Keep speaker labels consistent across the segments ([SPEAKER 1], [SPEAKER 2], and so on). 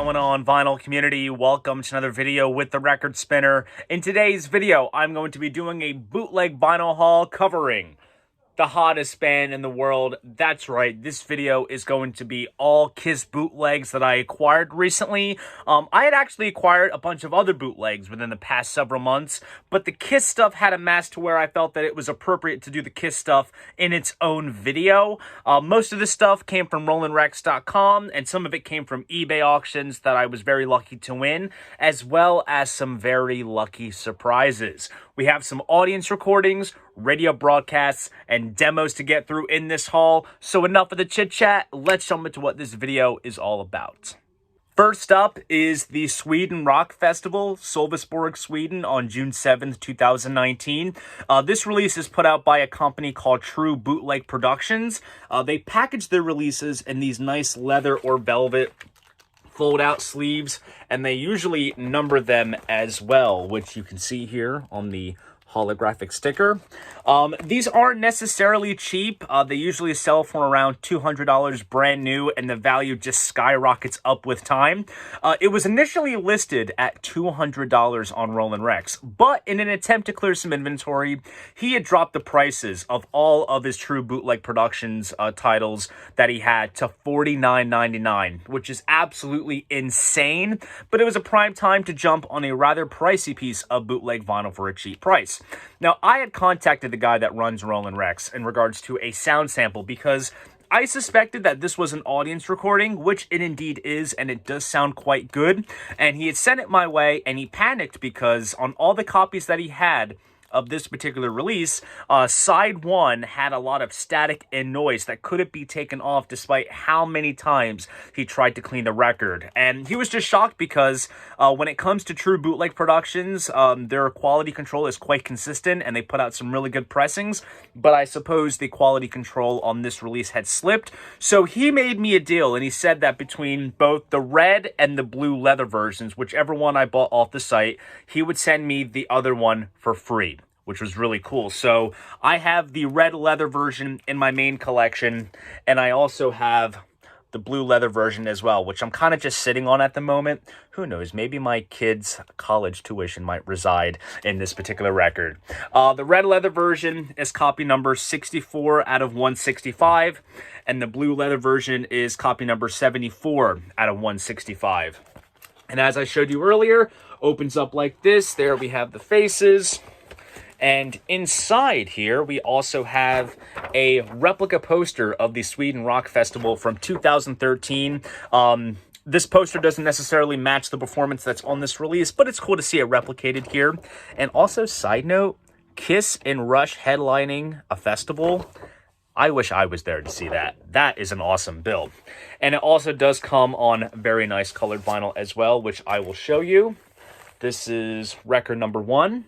[SPEAKER 1] going on, vinyl community? Welcome to another video with the Record Spinner. In today's video, I'm going to be doing a bootleg vinyl haul covering the hottest band in the world. That's right, this video is going to be all Kiss bootlegs that I acquired recently. I had actually acquired a bunch of other bootlegs within the past several months, but the Kiss stuff had amassed to where I felt that it was appropriate to do the Kiss stuff in its own video. Most of this stuff came from RollingRex.com, and some of it came from eBay auctions that I was very lucky to win, as well as some very lucky surprises. We have some audience recordings, radio broadcasts, and demos to get through in this haul. So enough of the chit chat, let's jump into what this video is all about. First up is the Sweden Rock Festival, Sölvesborg, Sweden on June 7th, 2019. This release is put out by a company called True Bootleg Productions. They package their releases in these nice leather or velvet fold-out sleeves, and they usually number them as well, which you can see here on the holographic sticker. These aren't necessarily cheap. They usually sell for around $200 brand new, and the value just skyrockets up with time. It was initially listed at $200 on Rollin' Rex, but in an attempt to clear some inventory, he had dropped the prices of all of his True Bootleg Productions titles that he had to $49.99, which is absolutely insane, but it was a prime time to jump on a rather pricey piece of bootleg vinyl for a cheap price. Now, I had contacted the guy that runs Rollin' Rex in regards to a sound sample because I suspected that this was an audience recording, which it indeed is, and it does sound quite good. And he had sent it my way, and he panicked because on all the copies that he had of this particular release, side one had a lot of static and noise that couldn't be taken off despite how many times he tried to clean the record. And he was just shocked because when it comes to True Bootleg Productions, their quality control is quite consistent and they put out some really good pressings, but I suppose the quality control on this release had slipped. So he made me a deal, and he said that between both the red and the blue leather versions, whichever one I bought off the site, he would send me the other one for free, which was really cool. So I have the red leather version in my main collection, and I also have the blue leather version as well, which I'm kind of just sitting on at the moment. Who knows, maybe my kids' college tuition might reside in this particular record. The red leather version is copy number 64 out of 165, and the blue leather version is copy number 74 out of 165. And as I showed you earlier, opens up like this. There we have the faces. And inside here, we also have a replica poster of the Sweden Rock Festival from 2013. This poster doesn't necessarily match the performance that's on this release, but it's cool to see it replicated here. And also, side note, Kiss and Rush headlining a festival. I wish I was there to see that. That is an awesome build. And it also does come on very nice colored vinyl as well, which I will show you. This is record number 1,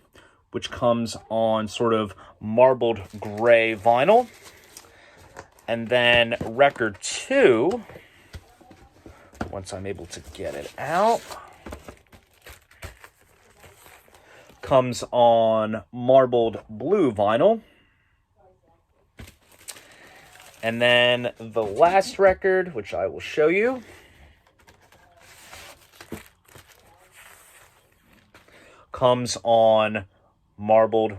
[SPEAKER 1] which comes on sort of marbled gray vinyl. And then record 2, once I'm able to get it out, comes on marbled blue vinyl. And then the last record, which I will show you, comes on marbled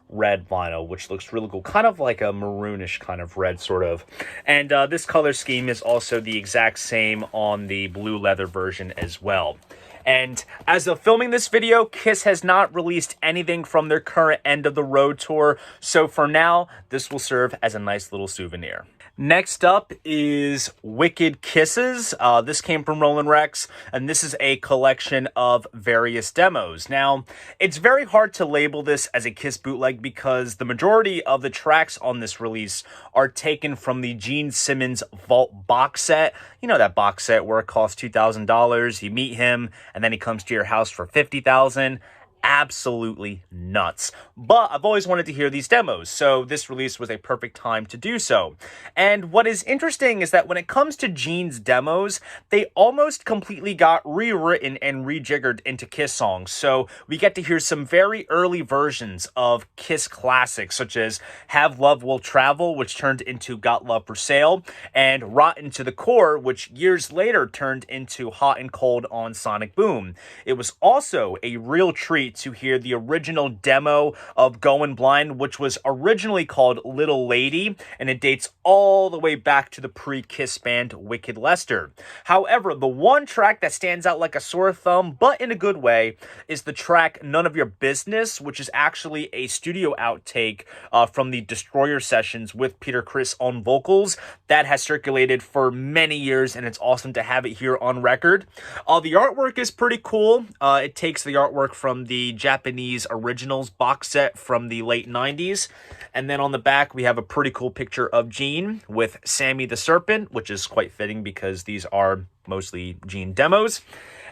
[SPEAKER 1] red vinyl, which looks really cool, kind of like a maroonish kind of red sort of. And this color scheme is also the exact same on the blue leather version as well. And as of filming this video, Kiss has not released anything from their current End of the Road tour, so for now this will serve as a nice little souvenir. Next up is Wicked Kisses. This came from Rollin' Rex, and this is a collection of various demos. Now, it's very hard to label this as a Kiss bootleg because the majority of the tracks on this release are taken from the Gene Simmons Vault box set. You know that box set where it costs $2,000, you meet him, and then he comes to your house for $50,000. absolutely nuts. But I've always wanted to hear these demos, so this release was a perfect time to do so. And what is interesting is that when it comes to Gene's demos, they almost completely got rewritten and rejiggered into Kiss songs. So we get to hear some very early versions of Kiss classics, such as Have Love Will Travel, which turned into Got Love for Sale, and Rotten to the Core, which years later turned into Hot and Cold on Sonic Boom. It was also a real treat to hear the original demo of Goin' Blind, which was originally called Little Lady, and it dates all the way back to the pre-Kiss band Wicked Lester. However, the one track that stands out like a sore thumb, but in a good way, is the track None of Your Business, which is actually a studio outtake from the Destroyer sessions with Peter Criss on vocals that has circulated for many years, and it's awesome to have it here on record. The artwork is pretty cool. It takes the artwork from the Japanese Originals box set from the late 90s. And then on the back, we have a pretty cool picture of Gene with Sammy the Serpent, which is quite fitting because these are mostly Gene demos.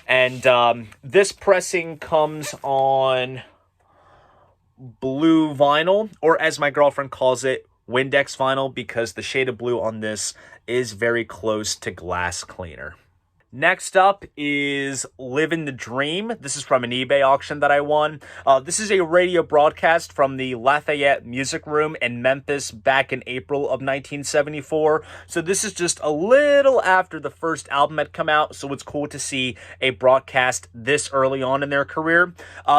[SPEAKER 1] And this pressing comes on blue vinyl, or as my girlfriend calls it, Windex vinyl, because the shade of blue on this is very close to glass cleaner. Next up is Livin' the Dream. This is from an eBay auction that I won. This is a radio broadcast from the Lafayette Music Room in Memphis back in April of 1974. So this is just a little after the first album had come out, so it's cool to see a broadcast this early on in their career.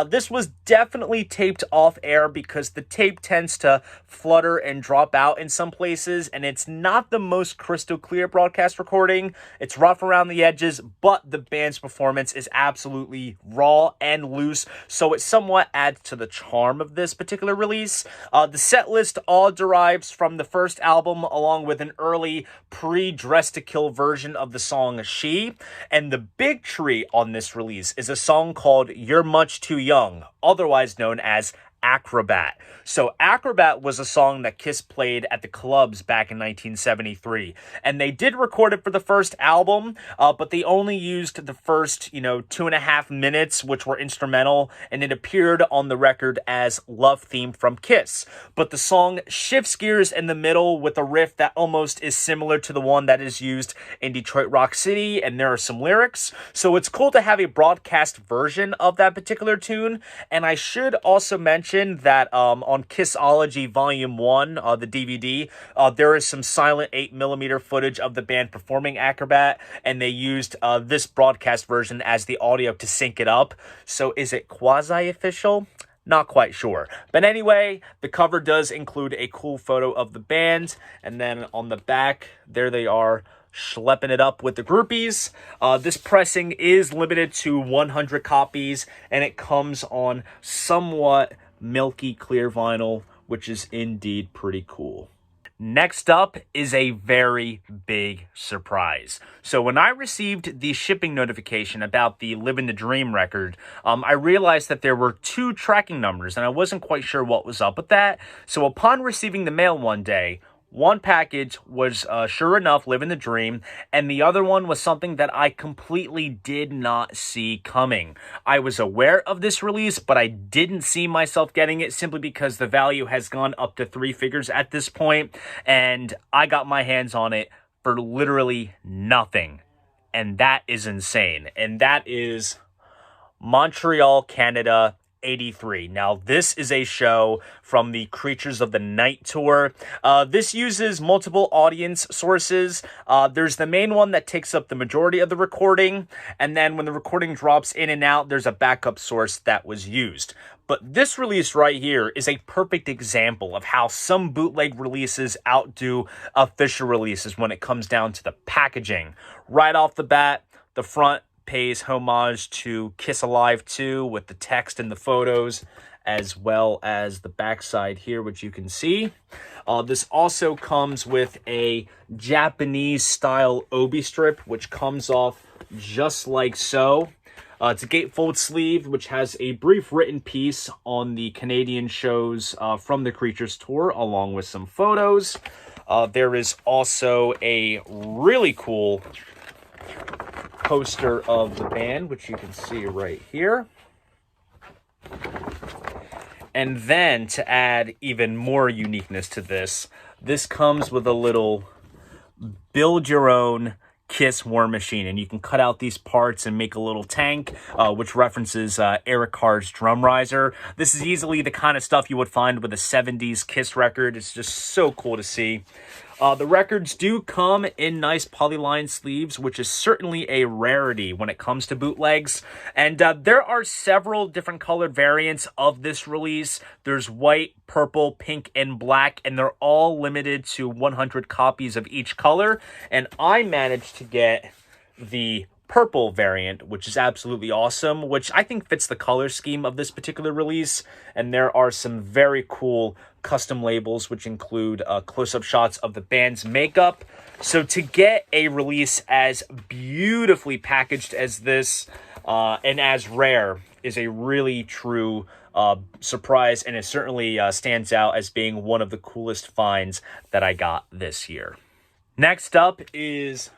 [SPEAKER 1] This was definitely taped off air because the tape tends to flutter and drop out in some places, and it's not the most crystal clear broadcast recording. It's rough around the edges, but the band's performance is absolutely raw and loose, so it somewhat adds to the charm of this particular release. The set list all derives from the first album, along with an early pre-Dress to Kill version of the song She, and the big tree on this release is a song called You're Much Too Young, otherwise known as Acrobat. So Acrobat was a song that Kiss played at the clubs back in 1973, and they did record it for the first album, but they only used the first 2.5 minutes, which were instrumental, and it appeared on the record as Love Theme from Kiss. But the song shifts gears in the middle with a riff that almost is similar to the one that is used in Detroit Rock City, and there are some lyrics, so it's cool to have a broadcast version of that particular tune. And I should also mention that on Kissology Volume 1, the DVD, there is some silent 8mm footage of the band performing Acrobat, and they used this broadcast version as the audio to sync it up. So is it quasi-official? Not quite sure. But anyway, the cover does include a cool photo of the band, and then on the back, there they are, schlepping it up with the groupies. This pressing is limited to 100 copies, and it comes on somewhat milky clear vinyl, which is indeed pretty cool. Next up is a very big surprise. So when I received the shipping notification about the Livin' the Dream record, I realized that there were 2 tracking numbers, and I wasn't quite sure what was up with that. So upon receiving the mail one day, one package was, sure enough, Livin' the Dream, and the other one was something that I completely did not see coming. I was aware of this release, but I didn't see myself getting it simply because the value has gone up to 3 figures at this point, and I got my hands on it for literally nothing. And that is insane. And that is Montreal, Canada, 83. Now, this is a show from the Creatures of the Night tour. This uses multiple audience sources. There's the main one that takes up the majority of the recording, and then when the recording drops in and out, there's a backup source that was used. But this release right here is a perfect example of how some bootleg releases outdo official releases when it comes down to the packaging. Right off the bat, the front pays homage to Kiss Alive 2 with the text and the photos, as well as the backside here, which you can see. This also comes with a Japanese-style obi strip, which comes off just like so. It's a gatefold sleeve, which has a brief written piece on the Canadian shows from the Creatures tour, along with some photos. There is also a really cool poster of the band, which you can see right here. And then to add even more uniqueness to this, this comes with a little build your own Kiss War Machine, and you can cut out these parts and make a little tank, which references Eric Carr's Drum Riser. This is easily the kind of stuff you would find with a 70s Kiss record. It's just so cool to see. The records do come in nice polyline sleeves, which is certainly a rarity when it comes to bootlegs. And there are several different colored variants of this release. There's white, purple, pink, and black, and they're all limited to 100 copies of each color. And I managed to get the purple variant, which is absolutely awesome, which I think fits the color scheme of this particular release. And there are some very cool custom labels, which include close-up shots of the band's makeup. So to get a release as beautifully packaged as this and as rare is a really true surprise, and it certainly stands out as being one of the coolest finds that I got this year. Next up is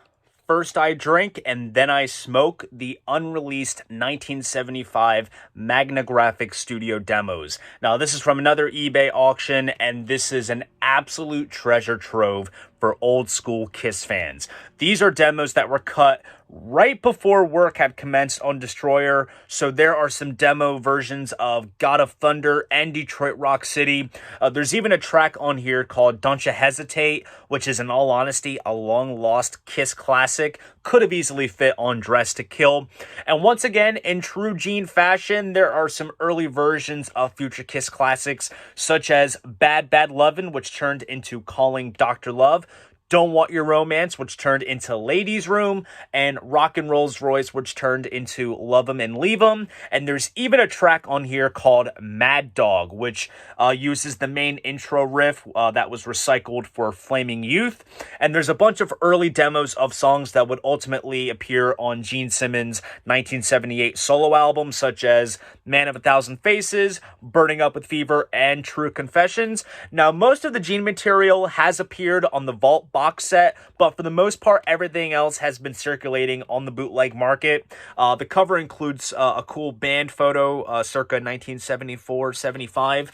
[SPEAKER 1] First I Drink and Then I Smoke, the unreleased 1975 Magnographic Studio demos. Now, this is from another eBay auction, and this is an absolute treasure trove for old school Kiss fans. These are demos that were cut right before work had commenced on Destroyer, so there are some demo versions of God of Thunder and Detroit Rock City. There's even a track on here called Don't You Hesitate, which is, in all honesty, a long-lost Kiss classic. Could have easily fit on Dress to Kill. And once again, in true Gene fashion, there are some early versions of future Kiss classics, such as Bad Bad Lovin', which turned into Calling Dr. Love, Don't Want Your Romance, which turned into Ladies Room, and Rock and Rolls Royce, which turned into Love 'Em and Leave 'Em. And there's even a track on here called Mad Dog, which uses the main intro riff that was recycled for Flaming Youth. And there's a bunch of early demos of songs that would ultimately appear on Gene Simmons' 1978 solo album, such as Man of a Thousand Faces, Burning Up with Fever, and True Confessions. Now, most of the Gene material has appeared on the Vault box set, but for the most part, everything else has been circulating on the bootleg market. The cover includes a cool band photo circa 1974-75.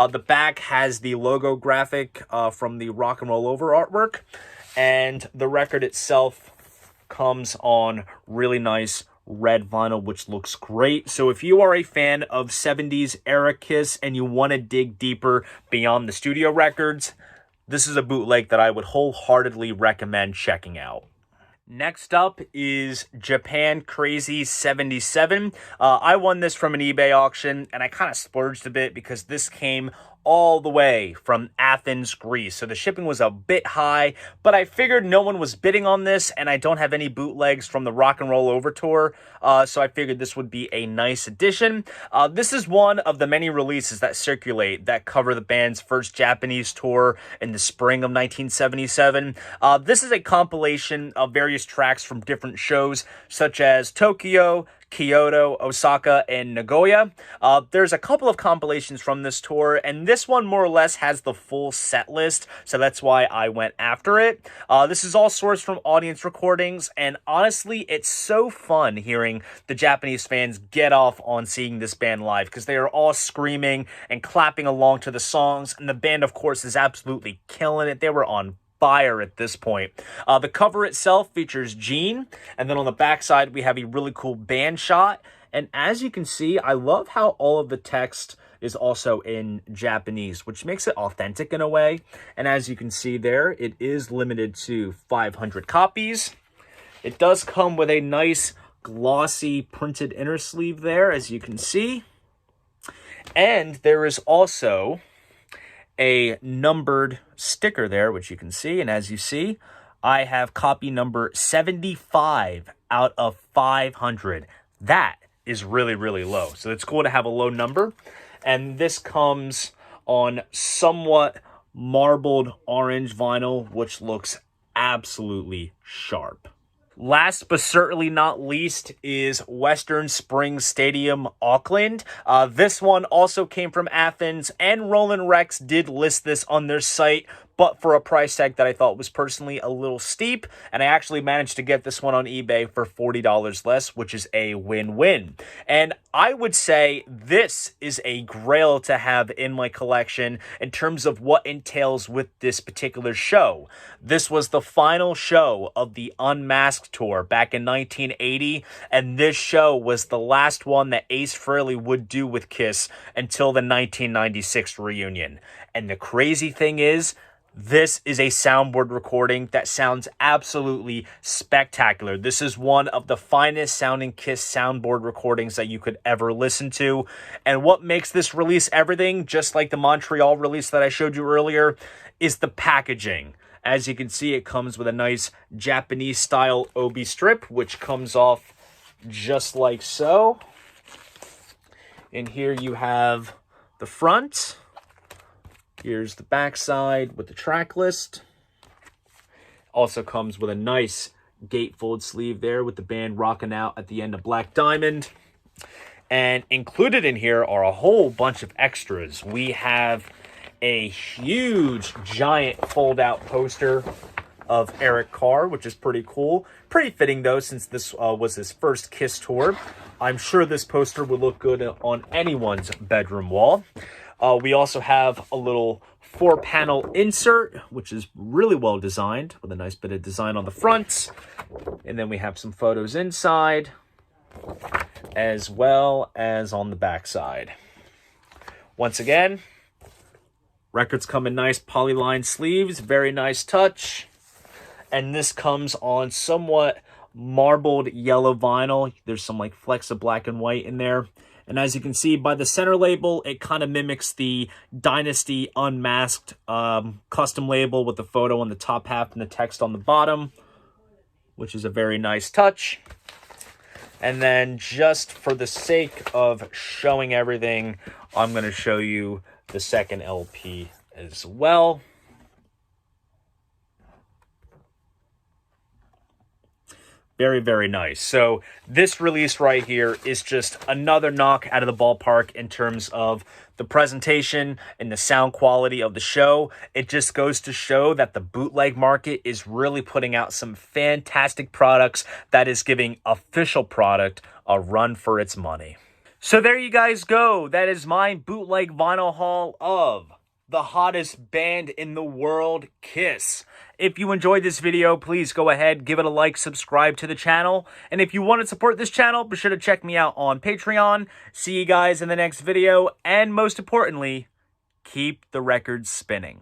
[SPEAKER 1] The back has the logo graphic from the Rock and Roll Over artwork, and the record itself comes on really nice red vinyl, which looks great. So if you are a fan of 70s era Kiss and you want to dig deeper beyond the studio records, this is a bootleg that I would wholeheartedly recommend checking out. Next up is Japan Crazy 77. I won this from an eBay auction, and I kind of splurged a bit because this came all the way from Athens, Greece. So the shipping was a bit high, but I figured no one was bidding on this, and I don't have any bootlegs from the Rock and Roll Over tour, so I figured this would be a nice addition. This is one of the many releases that circulate that cover the band's first Japanese tour in the spring of 1977. This is a compilation of various tracks from different shows, such as Tokyo, Kyoto, Osaka, and Nagoya. There's a couple of compilations from this tour, and this one more or less has the full set list, so that's why I went after it. This is all sourced from audience recordings, and honestly, it's so fun hearing the Japanese fans get off on seeing this band live, because they are all screaming and clapping along to the songs, and the band, of course, is absolutely killing it. They were on fire at this point. The cover itself features Gene, and then on the backside we have a really cool band shot. And as you can see, I love how all of the text is also in Japanese, which makes it authentic in a way. And as you can see there, it is limited to 500 copies. It does come with a nice glossy printed inner sleeve there, as you can see. And there is also a numbered sticker there, which you can see. And as you see, I have copy number 75 out of 500. That is really, really low. So it's cool to have a low number. And this comes on somewhat marbled orange vinyl, which looks absolutely sharp. Last but certainly not least is Western Springs Stadium, Auckland. This one also came from Athens, and Roland Rex did list this on their site, but for a price tag that I thought was personally a little steep, and I actually managed to get this one on eBay for $40 less, which is a win-win. And I would say this is a grail to have in my collection in terms of what entails with this particular show. This was the final show of the Unmasked tour back in 1980, and this show was the last one that Ace Frehley would do with Kiss until the 1996 reunion. And the crazy thing is, this is a soundboard recording that sounds absolutely spectacular. This is one of the finest sounding Kiss soundboard recordings that you could ever listen to. And what makes this release everything, just like the Montreal release that I showed you earlier, is the packaging. As you can see, it comes with a nice Japanese style obi strip, which comes off just like so. And here you have the front. Here's the back side with the track list. Also comes with a nice gatefold sleeve there with the band rocking out at the end of Black Diamond. And included in here are a whole bunch of extras. We have a huge, giant fold-out poster of Eric Carr, which is pretty cool. Pretty fitting, though, since this was his first Kiss tour. I'm sure this poster would look good on anyone's bedroom wall. We also have a little 4-panel insert, which is really well designed, with a nice bit of design on the front. And then we have some photos inside, as well as on the back side. Once again, records come in nice polyline sleeves, very nice touch. And this comes on somewhat marbled yellow vinyl. There's some like flecks of black and white in there. And as you can see by the center label, it kind of mimics the Dynasty Unmasked custom label with the photo on the top half and the text on the bottom, which is a very nice touch. And then just for the sake of showing everything, I'm going to show you the second LP as well. Very, very nice. So this release right here is just another knock out of the ballpark in terms of the presentation and the sound quality of the show. It just goes to show that the bootleg market is really putting out some fantastic products that is giving official product a run for its money. So there you guys go. That is my bootleg vinyl haul of the hottest band in the world, Kiss. If you enjoyed this video, please go ahead, give it a like, subscribe to the channel. And if you want to support this channel, be sure to check me out on Patreon. See you guys in the next video. And most importantly, keep the records spinning.